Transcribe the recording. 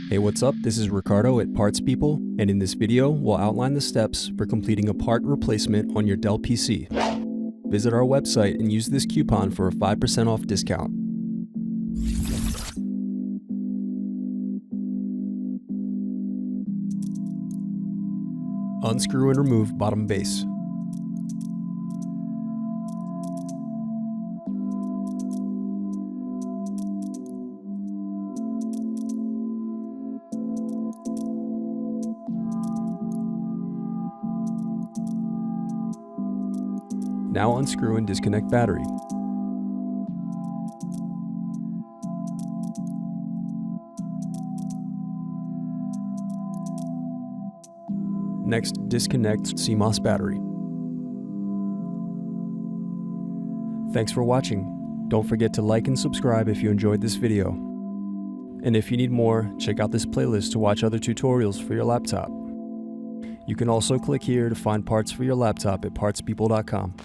Hey, what's up? This is Ricardo at Parts People, and in this video, we'll outline the steps for completing a part replacement on your Dell PC. Visit our website and use this coupon for a 5% off discount. Unscrew and remove bottom base. Now unscrew and disconnect battery. Next, disconnect CMOS battery. Thanks for watching. Don't forget to like and subscribe if you enjoyed this video. And if you need more, check out this playlist to watch other tutorials for your laptop. You can also click here to find parts for your laptop at partspeople.com.